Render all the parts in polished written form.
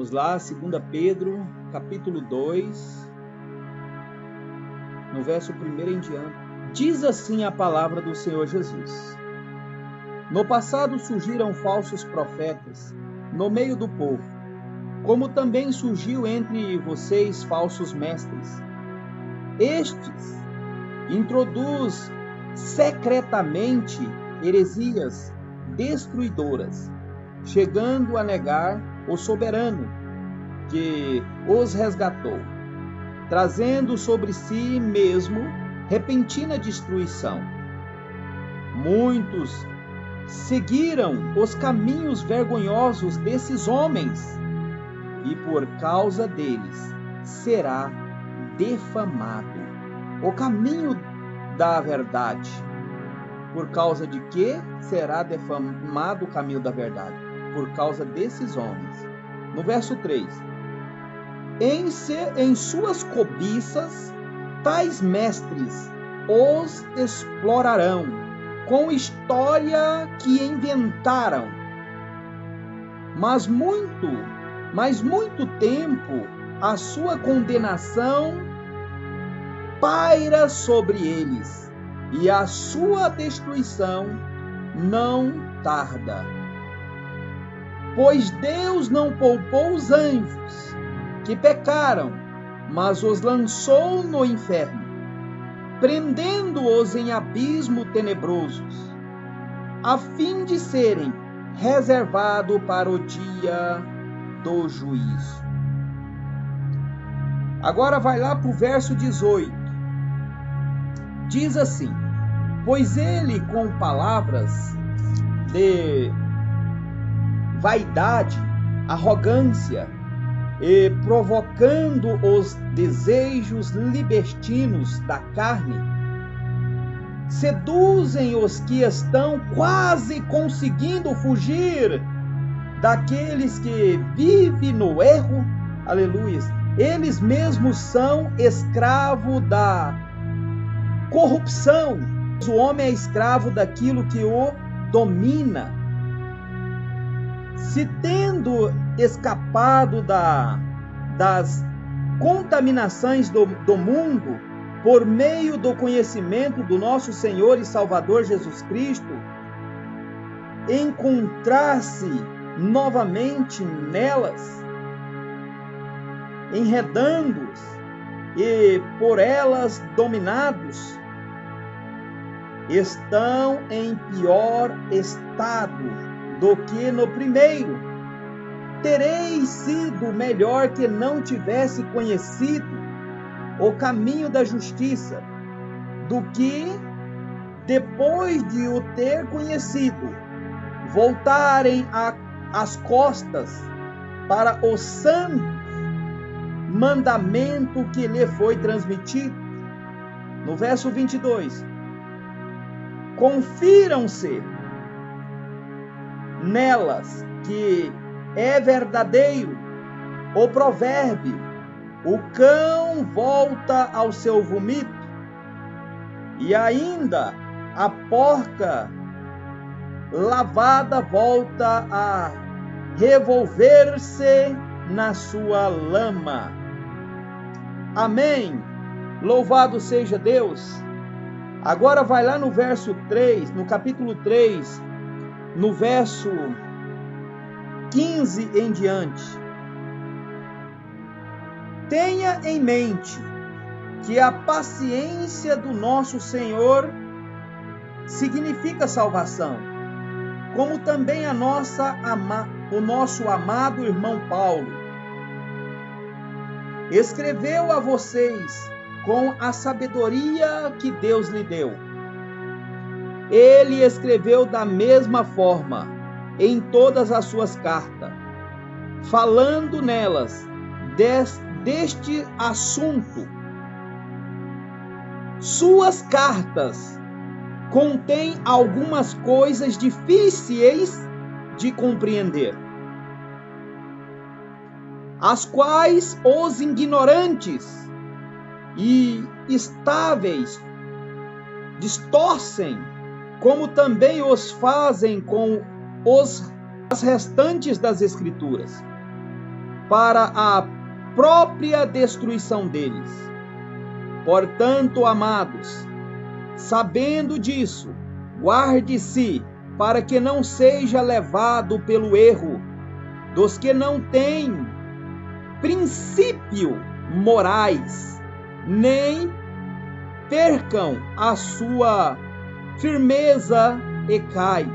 Vamos lá, 2 Pedro, capítulo 2, no verso 1 em diante. Diz assim a palavra do Senhor Jesus: No passado surgiram falsos profetas no meio do povo, como também surgiu entre vocês falsos mestres. Estes introduz secretamente heresias destruidoras, chegando a negar o soberano que os resgatou, trazendo sobre si mesmo repentina destruição. Muitos seguiram os caminhos vergonhosos desses homens, e por causa deles será defamado o caminho da verdade. Por causa de que será defamado o caminho da verdade? Por causa desses homens. No verso 3: Em suas cobiças, tais mestres os explorarão com história que inventaram. Mas muito tempo a sua condenação paira sobre eles, e a sua destruição não tarda. Pois Deus não poupou os anjos que pecaram, mas os lançou no inferno, prendendo-os em abismo tenebrosos, a fim de serem reservados para o dia do juízo. Agora vai lá para o verso 18. Diz assim: Pois ele, com palavras de vaidade, arrogância, e provocando os desejos libertinos da carne, seduzem os que estão quase conseguindo fugir daqueles que vivem no erro. Aleluia. Eles mesmos são escravos da corrupção. O homem é escravo daquilo que o domina. Se tendo escapado das contaminações do mundo, por meio do conhecimento do nosso Senhor e Salvador Jesus Cristo, encontrar-se novamente nelas, enredando-os e por elas dominados, estão em pior estado do que no primeiro. Tereis sido melhor que não tivesse conhecido o caminho da justiça, do que, depois de o ter conhecido, voltarem as costas para o santo mandamento que lhe foi transmitido. No verso 22, confiram-se nelas que é verdadeiro o provérbio: o cão volta ao seu vomito, e ainda a porca lavada volta a revolver-se na sua lama. Amém. Louvado seja Deus. Agora vai lá no verso 3, no capítulo 3, no verso 15 em diante. Tenha em mente que a paciência do nosso Senhor significa salvação, como também o nosso amado irmão Paulo escreveu a vocês com a sabedoria que Deus lhe deu. Ele escreveu da mesma forma em todas as suas cartas, falando nelas deste assunto. Suas cartas contêm algumas coisas difíceis de compreender, as quais os ignorantes e estáveis distorcem, como também os fazem com as restantes das Escrituras. para a própria destruição deles. Portanto, amados, sabendo disso, guarde-se para que não seja levado pelo erro dos que não têm princípio morais, nem percam a sua firmeza e caem.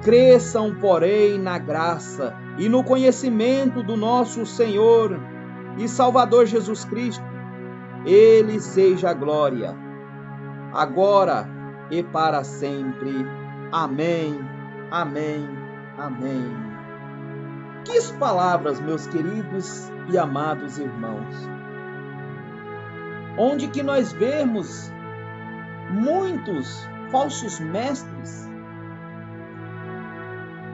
Cresçam, porém, na graça e no conhecimento do nosso Senhor e Salvador Jesus Cristo. Ele seja a glória, agora e para sempre. Amém, amém, amém. Que palavras, meus queridos e amados irmãos, onde que nós vemos muitos falsos mestres,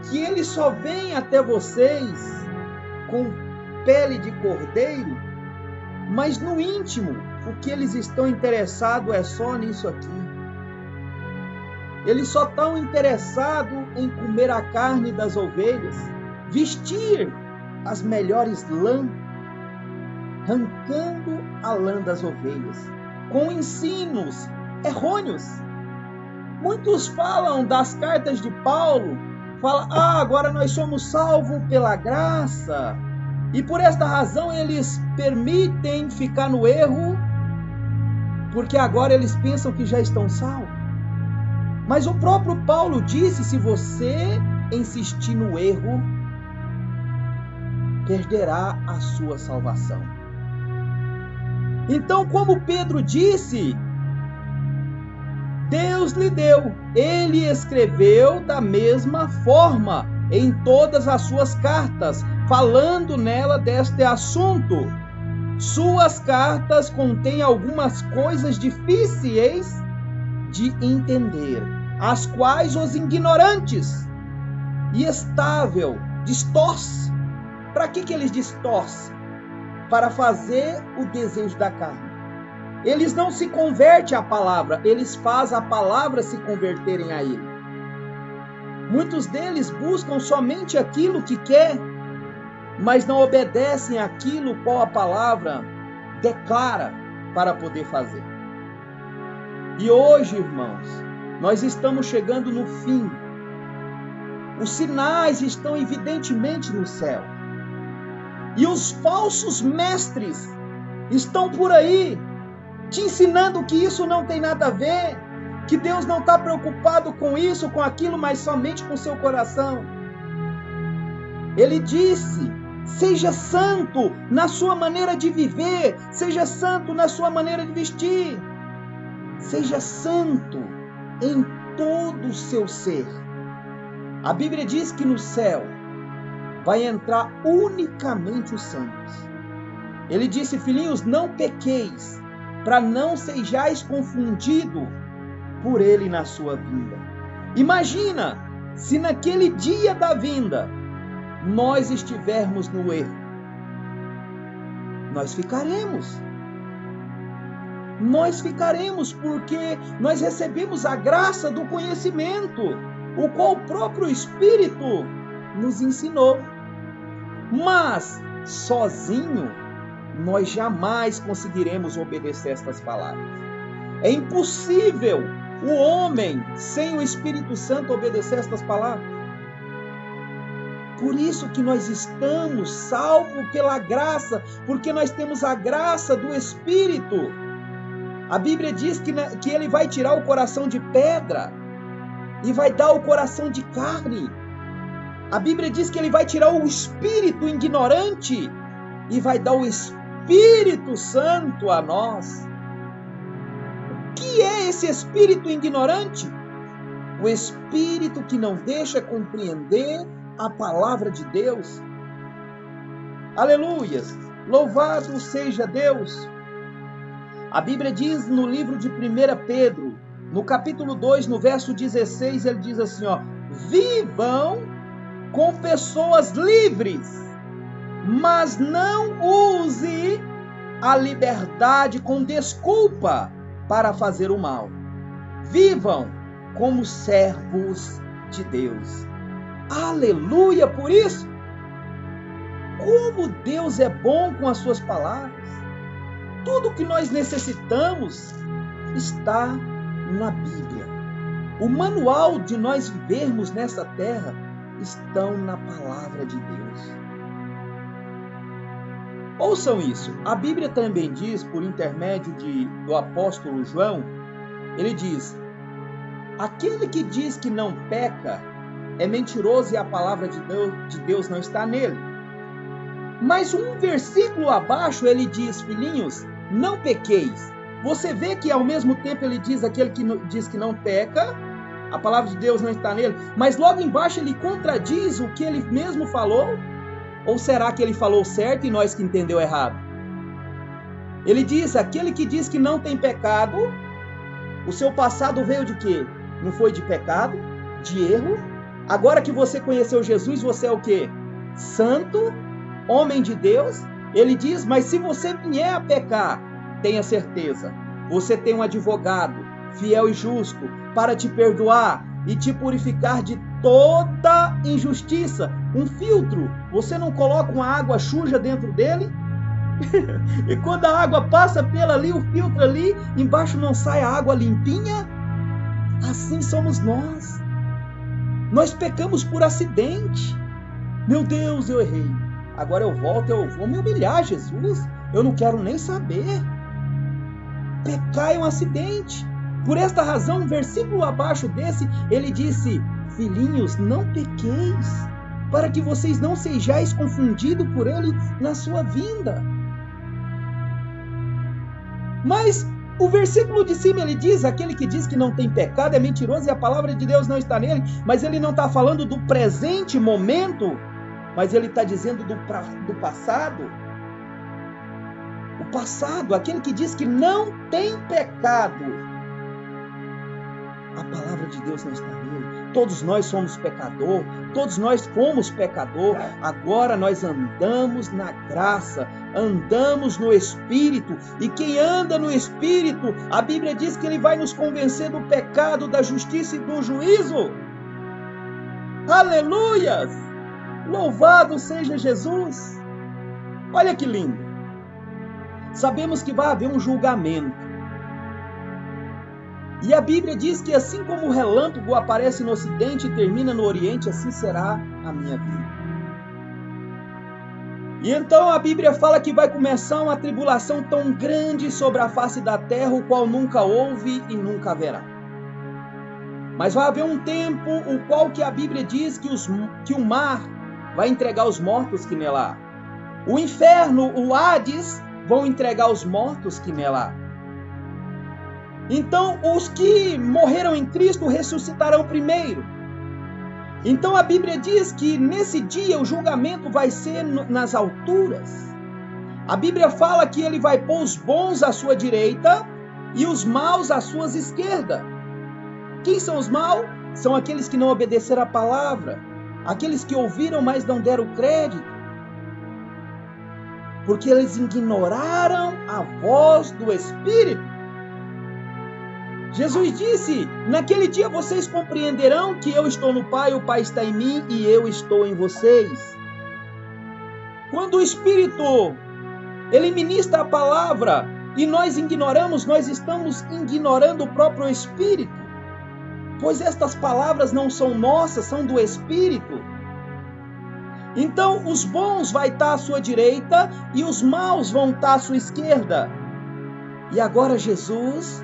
que eles só vêm até vocês com pele de cordeiro, mas no íntimo, o que eles estão interessados é só nisso aqui. Eles só estão interessados em comer a carne das ovelhas, vestir as melhores lãs, arrancando a lã das ovelhas, com ensinos errôneos. Muitos falam das cartas de Paulo, falam, agora nós somos salvos pela graça, e por esta razão eles permitem ficar no erro, porque agora eles pensam que já estão salvos. Mas o próprio Paulo disse, se você insistir no erro, perderá a sua salvação. Então, como Pedro disse, Deus lhe deu, ele escreveu da mesma forma em todas as suas cartas, falando nela deste assunto. Suas cartas contêm algumas coisas difíceis de entender, as quais os ignorantes e estável distorce. Para que eles distorcem? Para fazer o desejo da carne. Eles não se convertem à palavra, eles fazem a palavra se converterem a ele. Muitos deles buscam somente aquilo que quer, mas não obedecem àquilo qual a palavra declara para poder fazer. E hoje, irmãos, nós estamos chegando no fim. Os sinais estão evidentemente no céu. E os falsos mestres estão por aí, te ensinando que isso não tem nada a ver, que Deus não está preocupado com isso, com aquilo, mas somente com seu coração. Ele disse, seja santo na sua maneira de viver, seja santo na sua maneira de vestir, seja santo em todo o seu ser. A Bíblia diz que no céu vai entrar unicamente os santos. Ele disse, filhinhos, não pequeis, para não sejais confundido por ele na sua vinda. Imagina, se naquele dia da vinda, nós estivermos no erro. Nós ficaremos. Nós ficaremos porque nós recebemos a graça do conhecimento, o qual o próprio Espírito nos ensinou. Mas, sozinho, nós jamais conseguiremos obedecer estas palavras. É impossível o homem, sem o Espírito Santo, obedecer estas palavras. Por isso que nós estamos salvos pela graça, porque nós temos a graça do Espírito. A Bíblia diz que ele vai tirar o coração de pedra e vai dar o coração de carne. A Bíblia diz que ele vai tirar o espírito ignorante e vai dar o Espírito Santo a nós. O que é esse espírito ignorante? O espírito que não deixa compreender a palavra de Deus. Aleluias! Louvado seja Deus! A Bíblia diz no livro de 1 Pedro, no capítulo 2, no verso 16, ele diz assim, vivam com pessoas livres, mas não use a liberdade com desculpa para fazer o mal. Vivam como servos de Deus. Aleluia por isso! Como Deus é bom com as suas palavras. Tudo o que nós necessitamos está na Bíblia. O manual de nós vivermos nessa terra estão na palavra de Deus. Ouçam isso. A Bíblia também diz, por intermédio do apóstolo João, ele diz: aquele que diz que não peca é mentiroso e a palavra de Deus não está nele. Mas um versículo abaixo ele diz: filhinhos, não pequeis. Você vê que ao mesmo tempo ele diz aquele que diz que não peca, a palavra de Deus não está nele, mas logo embaixo ele contradiz o que ele mesmo falou? Ou será que ele falou certo e nós que entendeu errado? Ele diz: aquele que diz que não tem pecado, o seu passado veio de quê? Não foi de pecado, de erro? Agora que você conheceu Jesus, você é o quê? Santo, homem de Deus? Ele diz: mas se você vier a pecar, tenha certeza, você tem um advogado, fiel e justo, para te perdoar e te purificar de toda injustiça. Um filtro, você não coloca uma água suja dentro dele? E quando a água passa pela ali, o filtro ali, embaixo não sai a água limpinha? Assim somos nós. Nós pecamos por acidente. Meu Deus, eu errei. Agora eu volto, eu vou me humilhar, Jesus. Eu não quero nem saber. Pecar é um acidente. Por esta razão, um versículo abaixo desse, ele disse: filhinhos, não pequeis, para que vocês não sejais confundidos por ele na sua vinda. Mas o versículo de cima ele diz: aquele que diz que não tem pecado é mentiroso e a palavra de Deus não está nele. Mas ele não está falando do presente momento, mas ele está dizendo do passado. O passado, aquele que diz que não tem pecado, a palavra de Deus não está nele. Todos nós somos pecador, todos nós fomos pecador. Agora nós andamos na graça, andamos no Espírito. E quem anda no Espírito, a Bíblia diz que ele vai nos convencer do pecado, da justiça e do juízo. Aleluias! Louvado seja Jesus! Olha que lindo! Sabemos que vai haver um julgamento. E a Bíblia diz que assim como o relâmpago aparece no ocidente e termina no oriente, assim será a minha vida. E então a Bíblia fala que vai começar uma tribulação tão grande sobre a face da terra, o qual nunca houve e nunca haverá. Mas vai haver um tempo, o qual que a Bíblia diz que o mar vai entregar os mortos que nela há. O inferno, o Hades, vão entregar os mortos que nela há. Então, os que morreram em Cristo ressuscitarão primeiro. Então, a Bíblia diz que nesse dia o julgamento vai ser nas alturas. A Bíblia fala que ele vai pôr os bons à sua direita e os maus à sua esquerda. Quem são os maus? São aqueles que não obedeceram à palavra, aqueles que ouviram, mas não deram crédito, porque eles ignoraram a voz do Espírito. Jesus disse: naquele dia vocês compreenderão que eu estou no Pai, o Pai está em mim e eu estou em vocês. Quando o Espírito, ele ministra a palavra e nós ignoramos, nós estamos ignorando o próprio Espírito. Pois estas palavras não são nossas, são do Espírito. Então os bons vão estar à sua direita e os maus vão estar à sua esquerda. E agora Jesus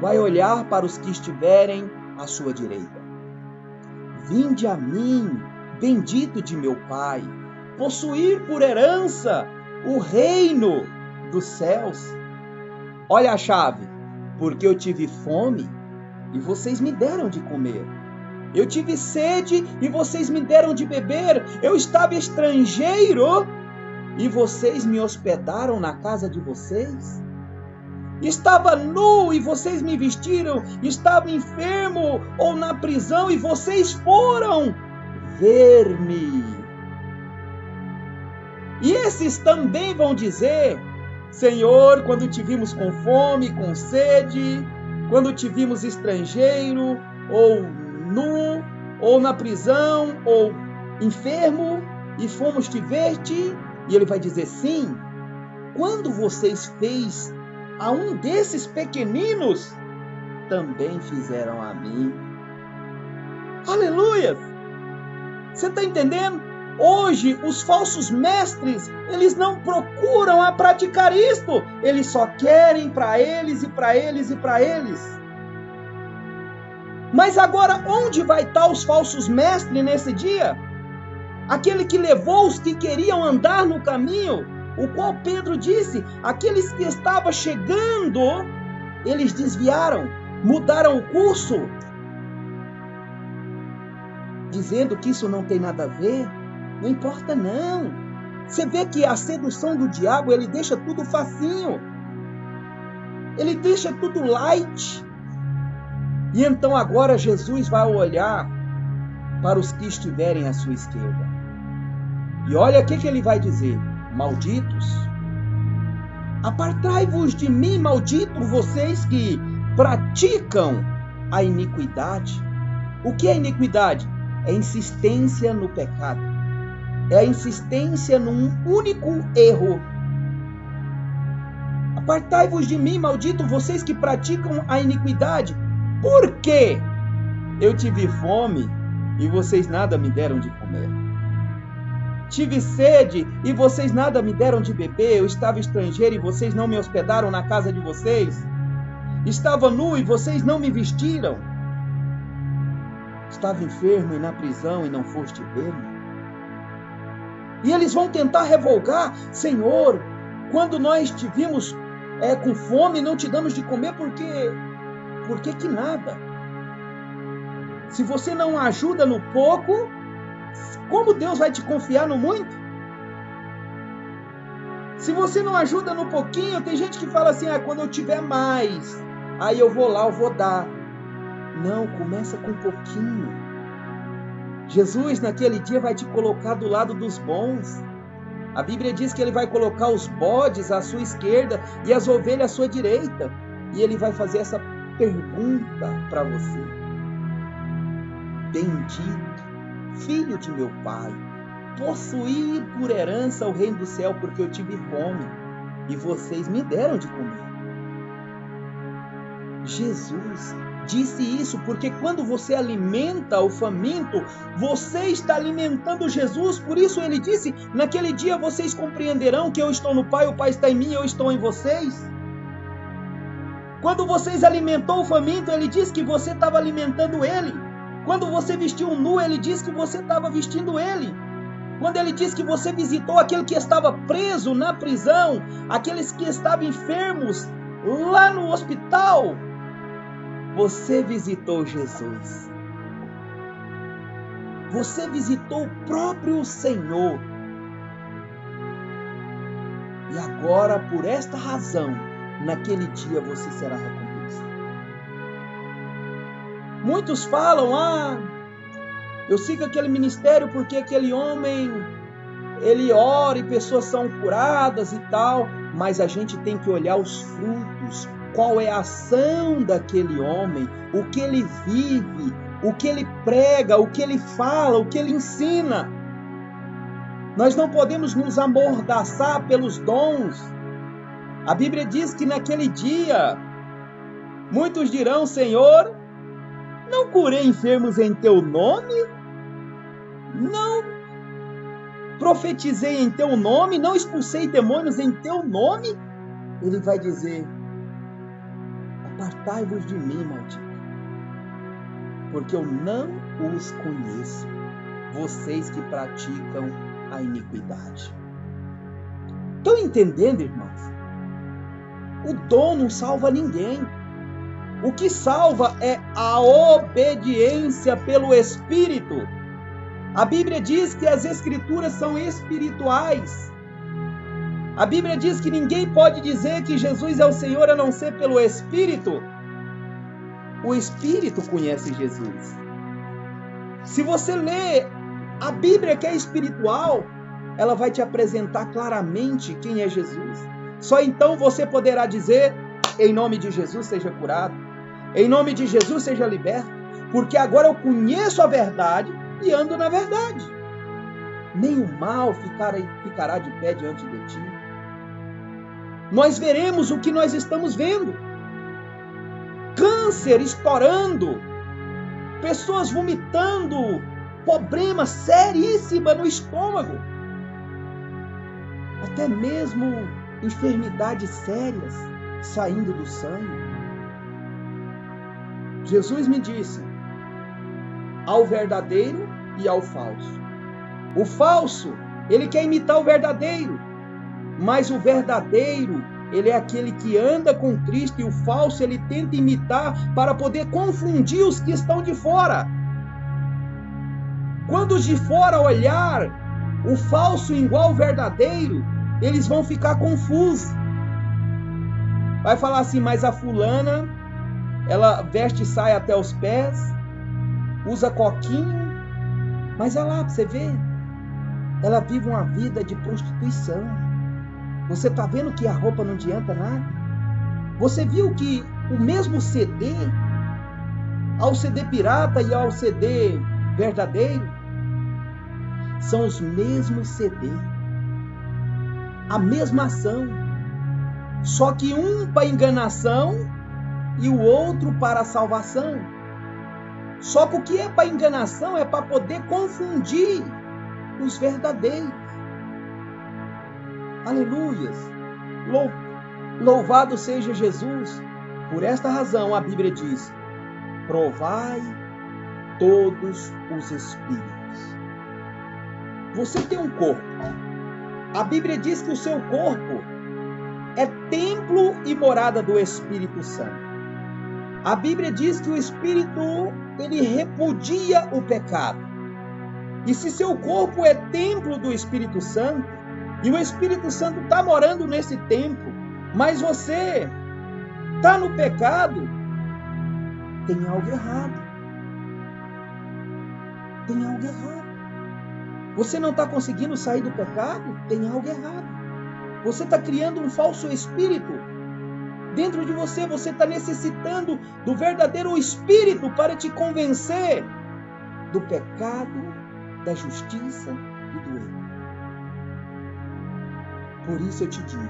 vai olhar para os que estiverem à sua direita. Vinde a mim, bendito de meu Pai, possuir por herança o reino dos céus. Olha a chave: porque eu tive fome e vocês me deram de comer. Eu tive sede e vocês me deram de beber. Eu estava estrangeiro e vocês me hospedaram na casa de vocês. Estava nu e vocês me vestiram. Estava enfermo ou na prisão e vocês foram ver-me. E esses também vão dizer: Senhor, quando te vimos com fome, com sede, quando te vimos estrangeiro, ou nu, ou na prisão, ou enfermo, e fomos te ver-te? E ele vai dizer, sim, quando vocês fez a um desses pequeninos, também fizeram a mim. Aleluia! Você está entendendo? Hoje, os falsos mestres, eles não procuram a praticar isto. Eles só querem para eles e para eles e para eles. Mas agora, onde vai estar os falsos mestres nesse dia? Aquele que levou os que queriam andar no caminho, o qual Pedro disse, aqueles que estavam chegando, eles desviaram, mudaram o curso, dizendo que isso não tem nada a ver. Não importa não. Você vê que a sedução do diabo, ele deixa tudo facinho. Ele deixa tudo light. E então agora Jesus vai olhar para os que estiverem à sua esquerda. E olha o que ele vai dizer. Malditos, apartai-vos de mim, malditos vocês que praticam a iniquidade. O que é iniquidade? É insistência no pecado. É a insistência num único erro. Apartai-vos de mim, maldito vocês que praticam a iniquidade. Por quê? Eu tive fome e vocês nada me deram de comer. Tive sede e vocês nada me deram de beber. Eu estava estrangeiro e vocês não me hospedaram na casa de vocês. Estava nu e vocês não me vestiram. Estava enfermo e na prisão e não foste ver-me. E eles vão tentar revogar. Senhor, quando nós te vimos com fome, não te damos de comer, por que nada? Se você não ajuda no pouco, como Deus vai te confiar no muito? Se você não ajuda no pouquinho, tem gente que fala assim, quando eu tiver mais, aí eu vou lá, eu vou dar. Não, começa com pouquinho. Jesus naquele dia vai te colocar do lado dos bons. A Bíblia diz que ele vai colocar os bodes à sua esquerda e as ovelhas à sua direita. E ele vai fazer essa pergunta para você. Bendito, filho de meu pai, possuir por herança o reino do céu, porque eu tive fome e vocês me deram de comer. Jesus disse isso porque quando você alimenta o faminto, você está alimentando Jesus. Por isso ele disse, naquele dia vocês compreenderão que eu estou no Pai, o Pai está em mim, eu estou em vocês. Quando vocês alimentou o faminto, ele disse que você estava alimentando ele. Quando você vestiu um nu, ele disse que você estava vestindo ele. Quando ele disse que você visitou aquele que estava preso na prisão, aqueles que estavam enfermos lá no hospital, você visitou Jesus. Você visitou o próprio Senhor. E agora, por esta razão, naquele dia você será recompensado. Muitos falam, eu sigo aquele ministério porque aquele homem, ele ora e pessoas são curadas e tal, mas a gente tem que olhar os frutos. Qual é a ação daquele homem, o que ele vive, o que ele prega, o que ele fala, o que ele ensina. Nós não podemos nos amordaçar pelos dons. A Bíblia diz que naquele dia, muitos dirão, Senhor, não curei enfermos em teu nome? Não profetizei em teu nome? Não expulsei demônios em teu nome? Ele vai dizer, apartai-vos de mim, maldito, porque eu não os conheço, vocês que praticam a iniquidade. Estão entendendo, irmãos? O dom não salva ninguém. O que salva é a obediência pelo Espírito. A Bíblia diz que as Escrituras são espirituais. A Bíblia diz que ninguém pode dizer que Jesus é o Senhor a não ser pelo Espírito. O Espírito conhece Jesus. Se você lê a Bíblia que é espiritual, ela vai te apresentar claramente quem é Jesus. Só então você poderá dizer, em nome de Jesus seja curado, em nome de Jesus seja liberto, porque agora eu conheço a verdade e ando na verdade. nem o mal ficará de pé diante de ti. Nós veremos o que nós estamos vendo. Câncer estourando, pessoas vomitando, problema seríssimo no estômago, até mesmo enfermidades sérias saindo do sangue. Jesus me disse, ao verdadeiro e ao falso. O falso, ele quer imitar o verdadeiro, mas o verdadeiro, ele é aquele que anda com Cristo, e o falso, ele tenta imitar para poder confundir os que estão de fora. Quando os de fora olhar o falso igual ao verdadeiro, eles vão ficar confusos. Vai falar assim, mas a fulana, ela veste e sai até os pés, usa coquinho, mas olha lá, pra você ver, ela vive uma vida de prostituição. Você está vendo que a roupa não adianta nada? Você viu que o mesmo CD, ao CD pirata e ao CD verdadeiro, são os mesmos CD, a mesma ação, só que um para enganação e o outro para a salvação. Só que o que é para enganação é para poder confundir os verdadeiros. Aleluias! Louvado seja Jesus! Por esta razão a Bíblia diz, provai todos os espíritos. Você tem um corpo. A Bíblia diz que o seu corpo é templo e morada do Espírito Santo. A Bíblia diz que o Espírito, ele repudia o pecado. E se seu corpo é templo do Espírito Santo, e o Espírito Santo está morando nesse templo, mas você está no pecado, tem algo errado. Tem algo errado. Você não está conseguindo sair do pecado? Tem algo errado. Você está criando um falso espírito. Dentro de você, você está necessitando do verdadeiro Espírito para te convencer do pecado, da justiça e do erro. Por isso eu te digo,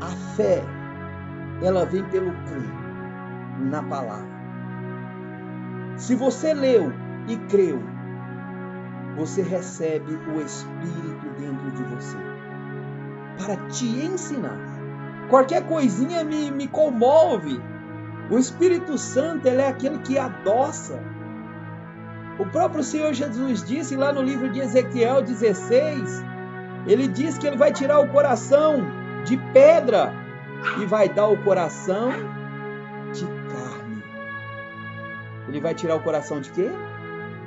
a fé, ela vem pelo crer na palavra. Se você leu e creu, você recebe o Espírito dentro de você para te ensinar. Qualquer coisinha me comove. O Espírito Santo, ele é aquele que adoça. O próprio Senhor Jesus disse lá no livro de Ezequiel 16, ele diz que ele vai tirar o coração de pedra e vai dar o coração de carne. Ele vai tirar o coração de quê?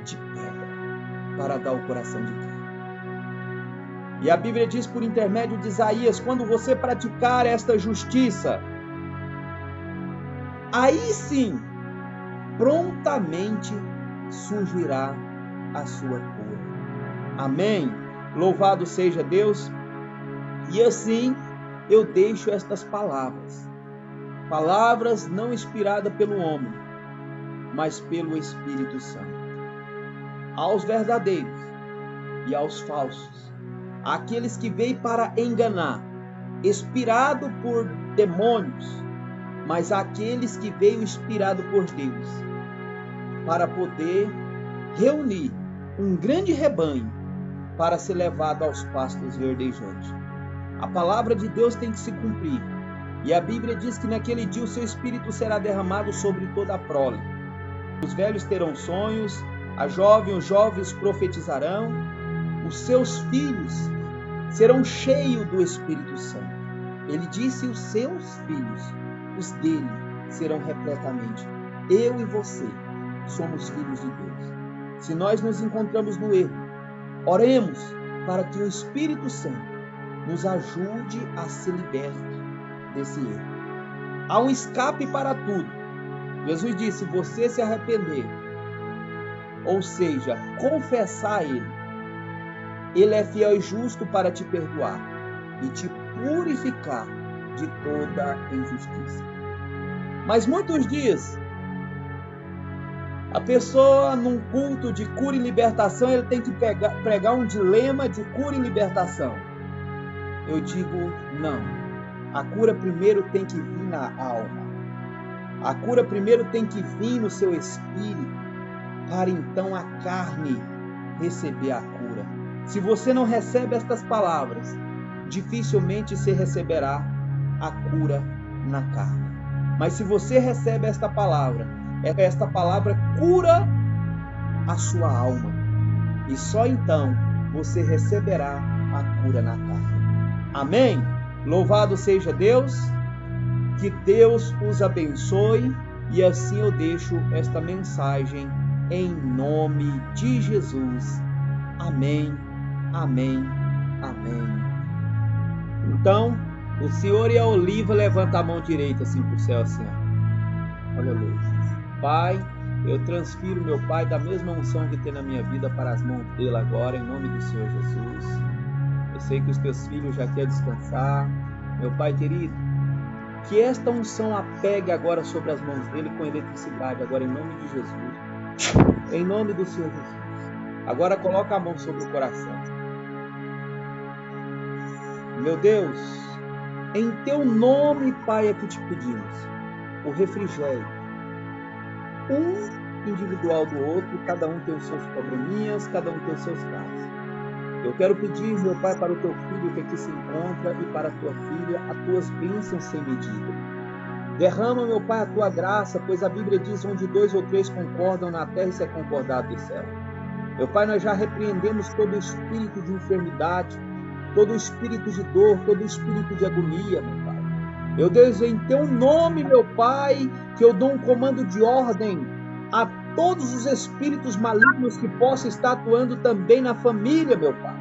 De pedra, para dar o coração de carne. E a Bíblia diz por intermédio de Isaías, quando você praticar esta justiça, aí sim, prontamente surgirá a sua cura. Amém? Louvado seja Deus. E assim eu deixo estas palavras. Palavras não inspiradas pelo homem, mas pelo Espírito Santo. Aos verdadeiros e aos falsos, aqueles que veem para enganar, inspirado por demônios, mas aqueles que veio inspirado por Deus, para poder reunir um grande rebanho para ser levado aos pastos verdejantes. A palavra de Deus tem que se cumprir. E a Bíblia diz que naquele dia o seu Espírito será derramado sobre toda a prole. Os velhos terão sonhos, os jovens profetizarão, os seus filhos serão cheios do Espírito Santo. Ele disse, os seus filhos, os dele, serão repletamente. Eu e você somos filhos de Deus. Se nós nos encontramos no erro, oremos para que o Espírito Santo nos ajude a ser liberto desse erro. Há um escape para tudo. Jesus disse, se você se arrepender, ou seja, confessar a Ele é fiel e justo para te perdoar e te purificar de toda injustiça. Mas muitos dizem, A pessoa, num culto de cura e libertação, ele tem que pregar um dilema de cura e libertação. Eu digo, não. A cura primeiro tem que vir na alma. A cura primeiro tem que vir no seu espírito, para então a carne receber a cura. Se você não recebe estas palavras, dificilmente você receberá a cura na carne. Mas se você recebe esta palavra cura a sua alma. E só então você receberá a cura na carne. Amém? Louvado seja Deus. Que Deus os abençoe. E assim eu deixo esta mensagem em nome de Jesus. Amém, amém, amém. Então, o Senhor e a Oliva levanta a mão direita assim para o céu, assim, ó. Aleluia. Pai, eu transfiro, meu Pai, da mesma unção que tem na minha vida para as mãos dele agora, em nome do Senhor Jesus. Eu sei que os teus filhos já querem descansar. Meu Pai querido, que esta unção apegue agora sobre as mãos dele com eletricidade, agora em nome de Jesus. Em nome do Senhor Jesus. Agora coloca a mão sobre o coração. Meu Deus, em teu nome, Pai, é que te pedimos o refrigério. Um individual do outro, cada um tem os seus probleminhas, cada um tem os seus casos. Eu quero pedir, meu Pai, para o teu filho que aqui se encontra e para a tua filha, as tuas bênçãos sem medida. Derrama, meu Pai, a tua graça, pois a Bíblia diz: onde 2 ou 3 concordam na terra, isso é concordado do céu. Meu Pai, nós já repreendemos todo o espírito de enfermidade, todo o espírito de dor, todo o espírito de agonia, meu Pai. Meu Deus, em teu nome, meu Pai, que eu dou um comando de ordem a todos os espíritos malignos que possam estar atuando também na família, meu Pai.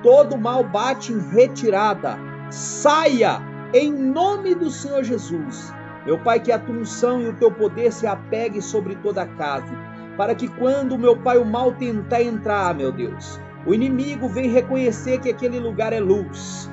Todo mal bate em retirada. Saia em nome do Senhor Jesus. Meu Pai, que a tua unção e o teu poder se apegue sobre toda a casa, para que quando, meu Pai, o mal tentar entrar, meu Deus, o inimigo vem reconhecer que aquele lugar é luz,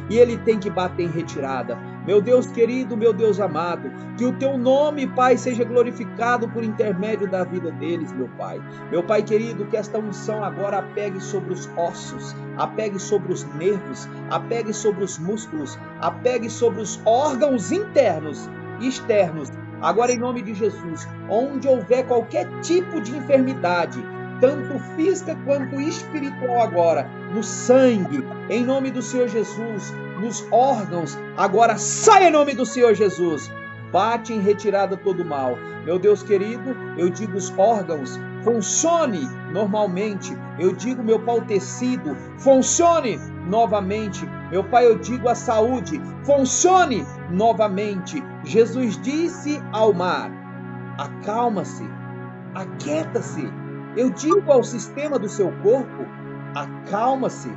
e ele tem que bater em retirada. Meu Deus querido, meu Deus amado, que o teu nome, Pai, seja glorificado por intermédio da vida deles, meu Pai. Meu Pai querido, que esta unção agora apegue sobre os ossos, apegue sobre os nervos, apegue sobre os músculos, apegue sobre os órgãos internos e externos. Agora, em nome de Jesus, onde houver qualquer tipo de enfermidade, tanto física quanto espiritual agora, no sangue, em nome do Senhor Jesus, nos órgãos, agora sai em nome do Senhor Jesus. Bate em retirada todo mal. Meu Deus querido, eu digo os órgãos, funcione normalmente. Eu digo, meu Pai, o tecido, funcione novamente. Meu Pai, eu digo a saúde, funcione novamente. Jesus disse ao mar: acalma-se, aquieta-se. Eu digo ao sistema do seu corpo: acalma-se,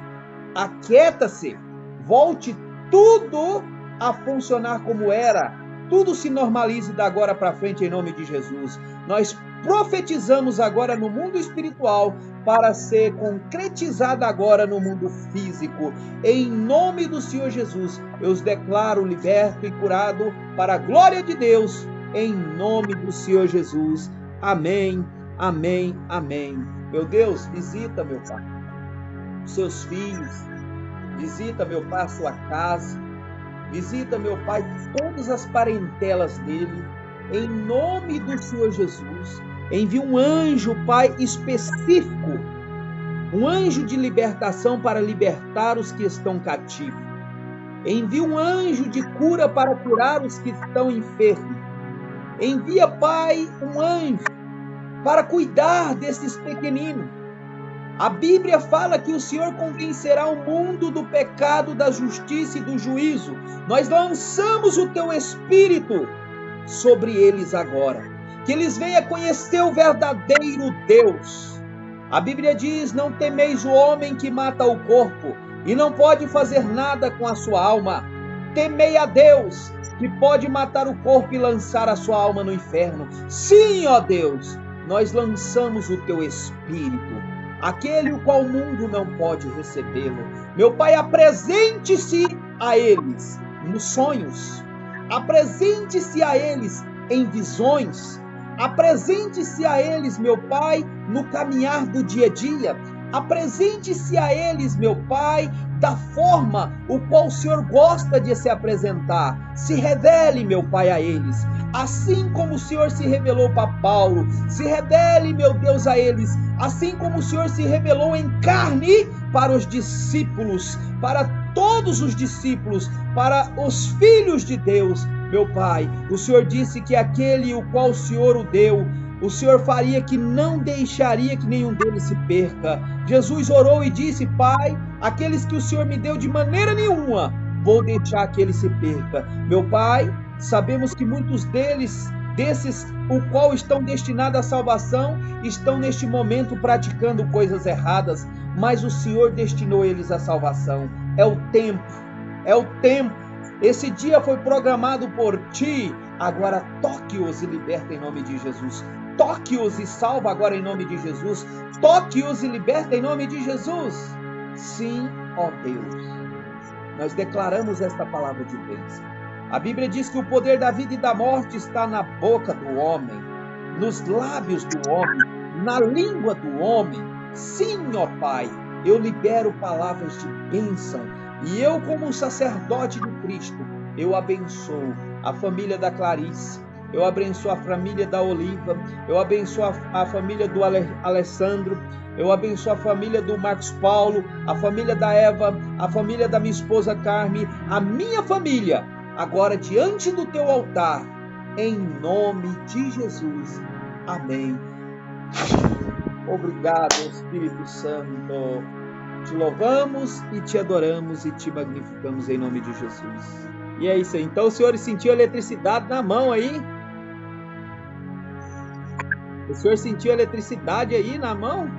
aquieta-se, volte tudo a funcionar como era, tudo se normalize da agora para frente em nome de Jesus. Nós profetizamos agora no mundo espiritual para ser concretizado agora no mundo físico. Em nome do Senhor Jesus, eu os declaro liberto e curado para a glória de Deus, em nome do Senhor Jesus. Amém. Amém, amém. Meu Deus, visita, meu Pai, seus filhos, visita, meu Pai, a sua casa, visita, meu Pai, todas as parentelas dele, em nome do Senhor Jesus. Envia um anjo, Pai, específico, um anjo de libertação para libertar os que estão cativos. Envia um anjo de cura para curar os que estão enfermos. Envia, Pai, um anjo para cuidar desses pequeninos. A Bíblia fala que o Senhor convencerá o mundo do pecado, da justiça e do juízo. Nós lançamos o teu Espírito sobre eles agora, que eles venham conhecer o verdadeiro Deus. A Bíblia diz: não temeis o homem que mata o corpo e não pode fazer nada com a sua alma. Temei a Deus, que pode matar o corpo e lançar a sua alma no inferno. Sim, ó Deus, nós lançamos o teu Espírito, aquele o qual o mundo não pode recebê-lo. Meu Pai, apresente-se a eles nos sonhos, apresente-se a eles em visões, Apresente-se a eles, meu Pai, no caminhar do dia a dia. Apresente-se a eles, meu Pai, da forma o qual o Senhor gosta de se apresentar. Se revele, meu Pai, a eles. Assim como o Senhor se revelou para Paulo, se revele, meu Deus, a eles. Assim como o Senhor se revelou em carne para os discípulos, para todos os discípulos, para os filhos de Deus, meu Pai. O Senhor disse que aquele o qual o Senhor o deu, o Senhor faria que não deixaria que nenhum deles se perca. Jesus orou e disse: Pai, aqueles que o Senhor me deu de maneira nenhuma vou deixar que eles se perca. Meu Pai, sabemos que muitos desses o qual estão destinados à salvação, estão neste momento praticando coisas erradas, mas o Senhor destinou eles à salvação. É o tempo, é o tempo. Esse dia foi programado por Ti. Agora toque-os e liberta em nome de Jesus. Toque-os e salva agora em nome de Jesus. Toque-os e liberta em nome de Jesus. Sim, ó Deus. Nós declaramos esta palavra de bênção. A Bíblia diz que o poder da vida e da morte está na boca do homem, nos lábios do homem, na língua do homem. Sim, ó Pai, eu libero palavras de bênção. E eu, como um sacerdote de Cristo, eu abençoo a família da Clarice, eu abençoo a família da Oliva, eu abençoo a família do Alessandro, eu abençoo a família do Marcos Paulo, a família da Eva, a família da minha esposa Carme, a minha família, agora diante do teu altar, em nome de Jesus. Amém. Obrigado, Espírito Santo. Te louvamos e te adoramos e te magnificamos em nome de Jesus. E é isso aí. Então, os senhores sentiram eletricidade na mão aí? O senhor sentiu eletricidade aí na mão?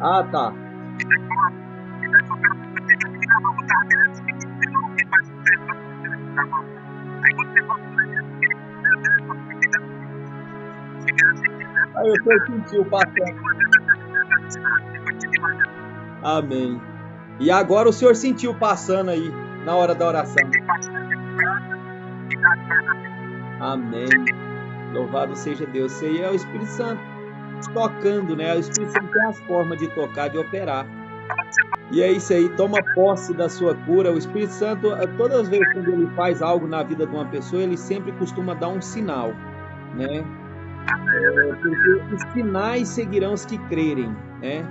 Ah, tá. Aí o senhor sentiu passando. Amém. E agora o senhor sentiu passando aí na hora da oração. Amém. Louvado seja Deus. Isso aí é o Espírito Santo tocando, né? O Espírito Santo tem as formas de tocar, de operar. E é isso aí, toma posse da sua cura. O Espírito Santo, todas as vezes que ele faz algo na vida de uma pessoa, ele sempre costuma dar um sinal, né? Porque os sinais seguirão os que crerem, né?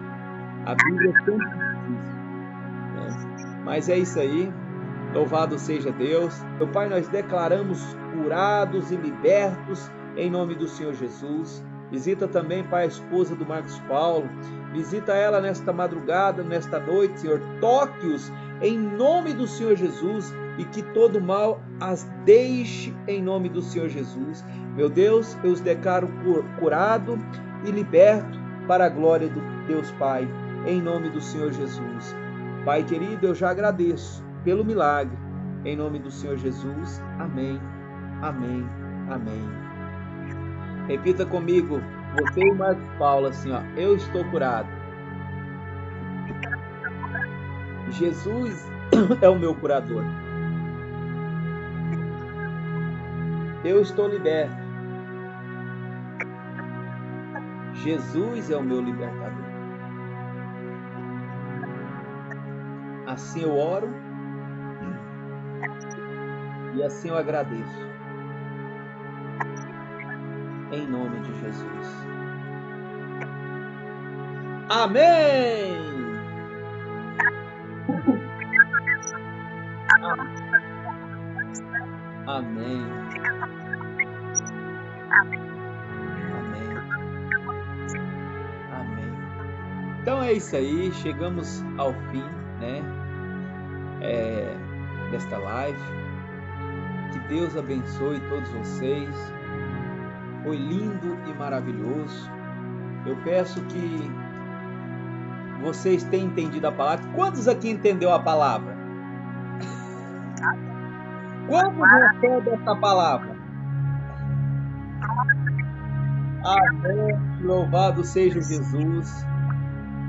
A Bíblia sempre diz isso, né? Mas é isso aí, louvado seja Deus. Meu Pai, nós declaramos curados e libertos em nome do Senhor Jesus. Visita também, Pai, a esposa do Marcos Paulo. Visita ela nesta madrugada, nesta noite, Senhor. Toque-os em nome do Senhor Jesus e que todo mal as deixe em nome do Senhor Jesus. Meu Deus, eu os declaro curado e liberto para a glória do Deus Pai, em nome do Senhor Jesus. Pai querido, eu já agradeço pelo milagre, em nome do Senhor Jesus. Amém, amém, amém. Repita comigo, você e o Marcos Paulo, assim, ó, eu estou curado. Jesus é o meu curador. Eu estou liberto. Jesus é o meu libertador. Assim eu oro e assim eu agradeço. Em nome de Jesus. Amém! Amém. Amém. Amém. Então é isso aí, chegamos ao fim, né? Desta live. Que Deus abençoe todos vocês. Foi lindo e maravilhoso. Eu peço que vocês tenham entendido a palavra. Quantos aqui entendeu a palavra? Quantos recebem essa palavra? Amém. Louvado seja Jesus.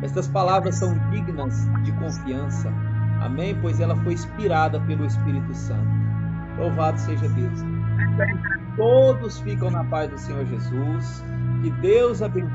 Estas palavras são dignas de confiança. Amém? Pois ela foi inspirada pelo Espírito Santo. Louvado seja Deus. Todos ficam na paz do Senhor Jesus. Que Deus abençoe.